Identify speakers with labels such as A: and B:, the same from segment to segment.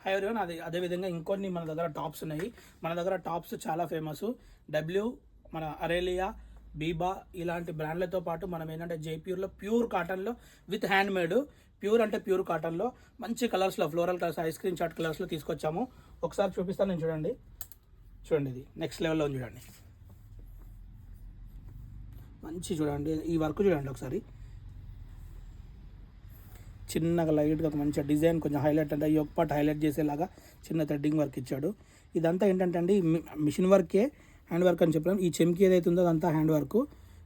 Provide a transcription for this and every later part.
A: High everyone. అదేవిధంగా ఇంకొన్ని మన దగ్గర టాప్స్ ఉన్నాయి. మన దగ్గర టాప్స్ చాలా ఫేమస్. డబ్ల్యూ, మన అరేలియా, బీబా ఇలాంటి బ్రాండ్లతో పాటు మనం ఏంటంటే జైపూర్లో ప్యూర్ కాటన్లో విత్ హ్యాండ్ మేడ్, ప్యూర్ అంటే ప్యూర్ కాటన్లో మంచి కలర్స్లో, ఫ్లోరల్ కలర్స్, ఐస్ క్రీమ్ చాట్ కలర్స్లో తీసుకొచ్చాము. ఒకసారి చూపిస్తాను నేను. చూడండి, ఇది నెక్స్ట్ లెవెల్లో ఉంది. చూడండి, మంచి చూడండి ఈ వర్క్ చూడండి ఒకసారి. చిన్నగా లైట్గా మంచిగా డిజైన్ కొంచెం హైలైట్ అంటే యోక్ పార్ట్ హైలైట్ చేసేలాగా చిన్న థ్రెడ్డింగ్ వర్క్ ఇచ్చాడు. ఇదంతా ఏంటంటే అండి మిషన్ వర్కే, హ్యాండ్ వర్క్ అని చెప్పాను. ఈ చెమ్కి ఏదైతే ఉందో అదంతా హ్యాండ్ వర్క్.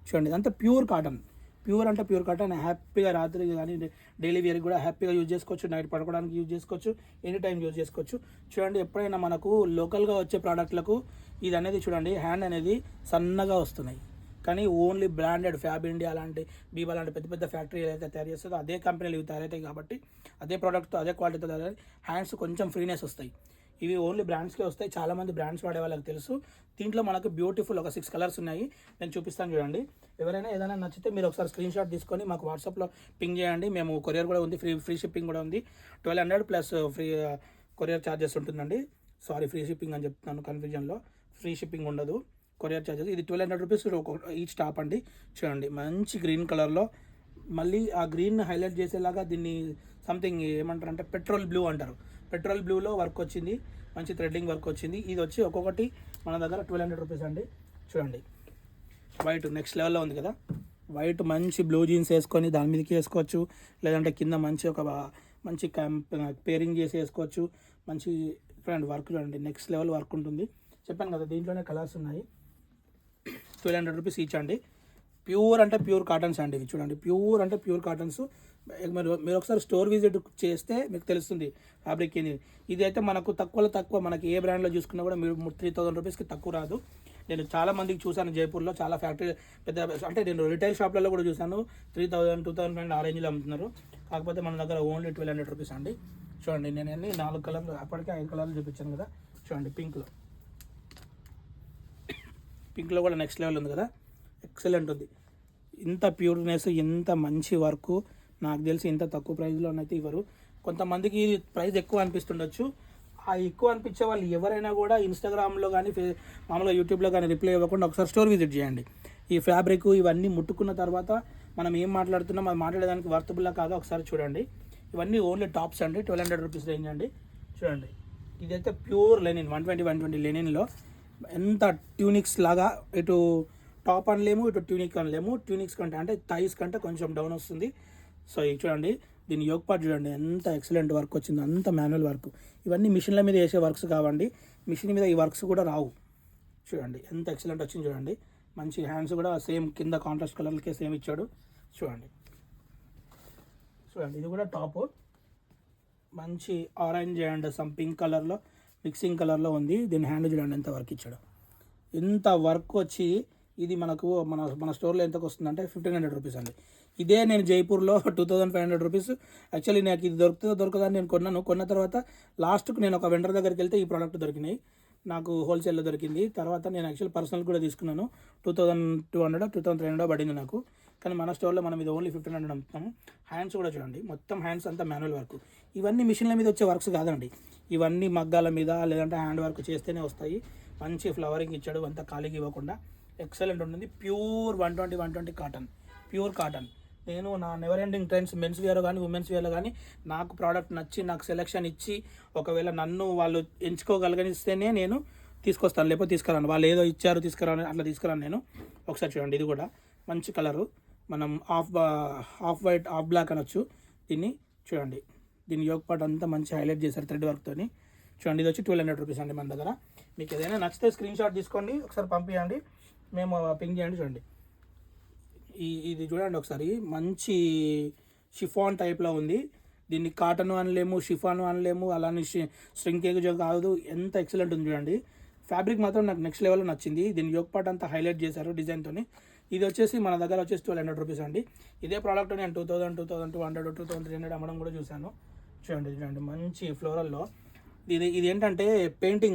A: చూడండి, ఇదంతా ప్యూర్ కాటన్. ప్యూర్ అంటే ప్యూర్ కాటన్. హ్యాపీగా రాత్రి కానీ డైలీ వేర్కి కూడా హ్యాపీగా యూజ్ చేసుకోవచ్చు. నైట్ పడుకోవడానికి యూజ్ చేసుకోవచ్చు. ఎనీ టైం యూజ్ చేసుకోవచ్చు. చూడండి, ఎప్పుడైనా మనకు లోకల్గా వచ్చే ప్రోడక్ట్లకు ఇది అనేది చూడండి హ్యాండ్ అనేది సన్నగా వస్తున్నాయి. కానీ ఓన్లీ బ్రాండెడ్ ఫ్యాబ్ ఇండియా లాంటి, బీబా లాంటి పెద్ద పెద్ద ఫ్యాక్టరీ ఏదైతే తయారు చేస్తుందో అదే కంపెనీలు ఇవి తయారవుతాయి కాబట్టి అదే ప్రోడక్ట్తో అదే క్వాలిటీతో తయారు హ్యాండ్స్ కొంచెం ఫ్రీనెస్ వస్తాయి. ఇవి ఓన్లీ బ్రాండ్స్కే వస్తాయి. చాలామంది బ్రాండ్స్ వాడే వాళ్ళకి తెలుసు. దీంట్లో మనకు బ్యూటిఫుల్ ఒక 6 కలర్స్ ఉన్నాయి. నేను చూపిస్తాను చూడండి. ఎవరైనా ఏదైనా నచ్చితే మీరు ఒకసారి స్క్రీన్ షాట్ తీసుకొని మాకు వాట్సాప్లో పింగ్ చేయండి. మేము కొరియర్ కూడా ఉంది, ఫ్రీ షిప్పింగ్ కూడా ఉంది. 1200 ప్లస్ ఫ్రీ కొరియర్ ఛార్జెస్ ఉంటుందండి. సారీ, ఫ్రీ షిప్పింగ్ అని చెప్తున్నాను కన్ఫ్యూజన్లో. ఫ్రీ షిప్పింగ్ ఉండదు, కొరియర్ ఛార్జెస్. ఇది 1200 రూపీస్ ఈచ్ టాప్ అండి. చూడండి, మంచి గ్రీన్ కలర్లో, మళ్ళీ ఆ గ్రీన్ హైలైట్ చేసేలాగా దీన్ని సంథింగ్ ఏమంటారు అంటే పెట్రోల్ బ్లూ అంటారు. పెట్రోల్ బ్లూలో వర్క్ వచ్చింది, మంచి థ్రెడ్డింగ్ వర్క్ వచ్చింది. ఇది వచ్చి ఒక్కొక్కటి మన దగ్గర 1200 రూపీస్ అండి. చూడండి, వైట్ నెక్స్ట్ లెవెల్లో ఉంది కదా. వైట్ మంచి బ్లూ జీన్స్ వేసుకొని దాని మీదకి వేసుకోవచ్చు, లేదంటే కింద మంచి పేరింగ్ చేసి వేసుకోవచ్చు. మంచి ఫ్రెండ్ వర్క్ చూడండి, నెక్స్ట్ లెవెల్ వర్క్ ఉంటుంది. చెప్పాను కదా, దీంట్లోనే కలర్స్ ఉన్నాయి. 1200 రూపీస్ ఈచ్ అండి. ప్యూర్ అంటే ప్యూర్ కాటన్స్ అండి ఇవి. చూడండి, ప్యూర్ అంటే ప్యూర్ కాటన్స్. మీరు ఒకసారి స్టోర్ విజిట్ చేస్తే మీకు తెలుస్తుంది ఫ్యాబ్రిక్ ఏంది. ఇది అయితే మనకు తక్కువ మనకి ఏ బ్రాండ్లో చూసుకున్నా కూడా మీరు 3000 రూపీస్కి తక్కువ రాదు. నేను చాలా మందికి చూశాను జైపూర్లో, చాలా ఫ్యాక్టరీ పెద్ద అంటే నేను రిటైల్ షాప్లలో కూడా చూశాను. 3000, 2000 ఆ రేంజ్లో అమ్ముతున్నారు. కాకపోతే మన దగ్గర ఓన్లీ 1200 రూపీస్ అండి. చూడండి, నేను అన్ని 4 కలర్లు, అప్పటికే 5 కలర్లు చూపించాను కదా. చూడండి, పింక్లో కూడా నెక్స్ట్ లెవెల్ ఉంది కదా, ఎక్సలెంట్ ఉంది. ఇంత ప్యూర్నెస్, ఇంత మంచి వర్క్ నాకు తెలిసి ఇంత తక్కువ ప్రైస్లోనైతే ఇవ్వరు. కొంతమందికి ప్రైస్ ఎక్కువ అనిపిస్తుండొచ్చు. ఆ ఎక్కువ అనిపించే వాళ్ళు ఎవరైనా కూడా ఇన్స్టాగ్రామ్లో కానీ మామూలుగా యూట్యూబ్లో కానీ రిప్లై ఇవ్వకుండా ఒకసారి స్టోర్ విజిట్ చేయండి. ఈ ఫ్యాబ్రిక్ ఇవన్నీ ముట్టుకున్న తర్వాత మనం ఏం మాట్లాడుతున్నాం, అది మాట్లాడేదానికి వర్తబుల్లా కాదో ఒకసారి చూడండి. ఇవన్నీ ఓన్లీ టాప్స్ అండి, 1200 రూపీస్ రేంజ్ అండి. చూడండి, ఇదైతే ప్యూర్ లెనిన్, 120 లెనిన్లో ఎంత ట్యూనిక్స్ లాగా, ఇటు టాప్ అనలేము, ఇటు ట్యూనిక్ అనలేము. ట్యూనిక్స్ కంటే అంటే థైస్ కంటే కొంచెం డౌన్ వస్తుంది. సో ఇది చూడండి, దీని యోక్ పార్ట్ చూడండి ఎంత ఎక్సలెంట్ వర్క్ వచ్చింది, అంత మాన్యువల్ వర్క్. ఇవన్నీ మిషన్ల మీద వేసే వర్క్స్ కావండి, మిషన్ మీద ఈ వర్క్స్ కూడా రావు. చూడండి ఎంత ఎక్సలెంట్ వచ్చింది. చూడండి, మంచి హ్యాండ్స్ కూడా సేమ్ కింద కాంట్రాస్ట్ కలర్లకే సేమ్ ఇచ్చాడు. చూడండి, ఇది కూడా టాప్ మంచి ఆరెంజ్ అండ్ సమ్ పింక్ కలర్లో మిక్సింగ్ కలర్లో ఉంది. దీని హ్యాండ్ చూడండి ఎంత వర్క్ ఇచ్చాడు. ఇంత వర్క్ వచ్చి ఇది మనకు మన స్టోర్లో ఎంతకు వస్తుందంటే 1500 రూపీస్ అండి. ఇదే నేను జైపూర్లో 2500 రూపీస్. యాక్చువల్లీ నాకు ఇది దొరకదని నేను కొన్న తర్వాత లాస్ట్కు నేను ఒక వెండర్ దగ్గరికి వెళ్తే ఈ ప్రోడక్ట్ దొరికినాయి నాకు, హోల్సేల్లో దొరికింది. తర్వాత నేను యాక్చువల్లీ పర్సనల్ కూడా తీసుకున్నాను. 2200, 2300 పడింది నాకు. కానీ మన స్టోర్లో మనం ఇది ఓన్లీ 1500 అమ్ముతున్నాము. హ్యాండ్స్ కూడా చూడండి, మొత్తం హ్యాండ్స్ అంతా మాన్యువల్ వర్క్. ఇవన్నీ మిషన్ల మీద వచ్చే వర్క్స్ కాదండి, ఇవన్నీ మగ్గాల మీద లేదంటే హ్యాండ్ వర్క్ చేస్తేనే వస్తాయి. మంచి ఫ్లవరింగ్ ఇచ్చాడు, అంతా ఖాళీకి ఇవ్వకుండా ఎక్సలెంట్ ఉంటుంది. Pure 120 cotton, pure cotton. నేను నా never ending trends men's wear కానీ ఉమెన్స్ వేర్లో కానీ నాకు ప్రోడక్ట్ నచ్చి నాకు సెలెక్షన్ ఇచ్చి ఒకవేళ నన్ను వాళ్ళు ఎంచుకోగలిగిస్తేనే నేను తీసుకొస్తాను, లేకపోతే తీసుకురాను. వాళ్ళు ఏదో ఇచ్చారు తీసుకురాను, అట్లా తీసుకురాను నేను. ఒకసారి చూడండి, ఇది కూడా మంచి కలరు, మనం ఆఫ్ వైట్ ఆఫ్ బ్లాక్ అనొచ్చు దీన్ని. చూడండి, దీని యోక్ పార్ట్ అంతా మంచి హైలైట్ చేశారు థ్రెడ్ వర్క్తో. చూడండి, ఇది వచ్చి 1200 రూపీస్ అండి మన దగ్గర. మీకు ఏదైనా నచ్చితే స్క్రీన్ షాట్ తీసుకోండి, ఒకసారి పంపించండి, మేము పింక్ చేయండి. చూడండి, ఇది చూడండి ఒకసారి, మంచి షిఫాన్ టైప్లో ఉంది. దీన్ని కాటన్ అనలేము, షిఫాన్ అనలేము, అలానే స్ట్రింకేజ్ కాదు, ఎంత ఎక్సలెంట్ ఉంది చూడండి. ఫ్యాబ్రిక్ మాత్రం నాకు నెక్స్ట్ లెవెల్లో నచ్చింది. దీని యోక్ పార్ట్ అంతా హైలైట్ చేశారు డిజైన్తో. ఇది వచ్చేసి మన దగ్గర వచ్చేసి 1200 రూపీస్ అండి. ఇదే ప్రోడక్ట్ నేను 2000, 2200, 2300 అమ్మడం కూడా చూశాను. చూడండి, మంచి ఫ్లోరల్లో. ఇది ఏంటంటే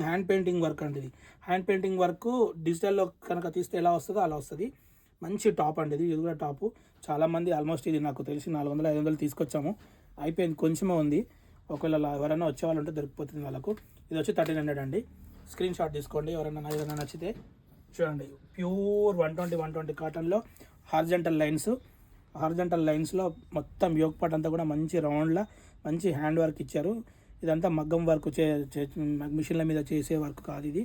A: హ్యాండ్ పెయింటింగ్ వర్క్ అండి. ఇది హ్యాండ్ పెయింటింగ్ వర్క్ డిజిటల్లో కనుక తీస్తే ఎలా వస్తుందో అలా వస్తుంది. మంచి టాప్ అండి ఇది కూడా టాపు. చాలామంది ఆల్మోస్ట్ ఇది నాకు తెలిసి 400, 500 తీసుకొచ్చాము, అయిపోయింది, కొంచెమే ఉంది. ఒకవేళ ఎవరైనా వచ్చే వాళ్ళు ఉంటే దొరికిపోతుంది వాళ్ళకు. ఇది వచ్చి 1300 అండి. స్క్రీన్ షాట్ తీసుకోండి ఎవరైనా ఏదైనా నచ్చితే. చూడండి ప్యూర్ 120 కాటన్లో హార్జెంటల్ లైన్స్లో మొత్తం యోగ్ పార్ట్ అంతా కూడా మంచి రౌండ్లా మంచి హ్యాండ్ వర్క్ ఇచ్చారు. ఇదంతా మగ్గం వర్క్ మిషన్ల మీద చేసే వర్క్ కాదు, ఇది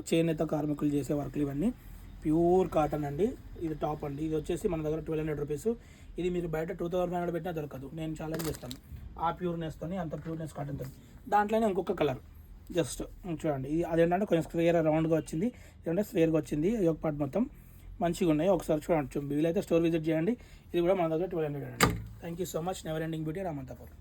A: చేనేత కార్మికులు చేసే వర్క్లు ఇవన్నీ. ప్యూర్ కాటన్ అండి. ఇది టాప్ అండి. ఇది వచ్చేసి మన దగ్గర 1200 రూపీస్. ఇది మీరు బయట 2500 పెట్టినా దొరకదు. నేను ఛాలెంజ్ చేస్తాను ఆ ప్యూర్నెస్తో, అంత ప్యూర్నెస్ కాటన్తో. దాంట్లోనే ఇంకొక కలర్ జస్ట్ చూడండి. ఇది అదేంటంటే కొంచెం స్క్వేర్ రౌండ్గా వచ్చింది, ఇదంటే స్క్వేర్గా వచ్చింది. యోగ్ పార్ట్ మొత్తం మంచిగా ఉన్నాయి. ఒకసారి చూడండి, వీలైతే స్టోర్ విజిట్ చేయండి. ఇది కూడా మన దగ్గర 1200 అండి. Thank you so much. Never ending beauty, Ramanthapur.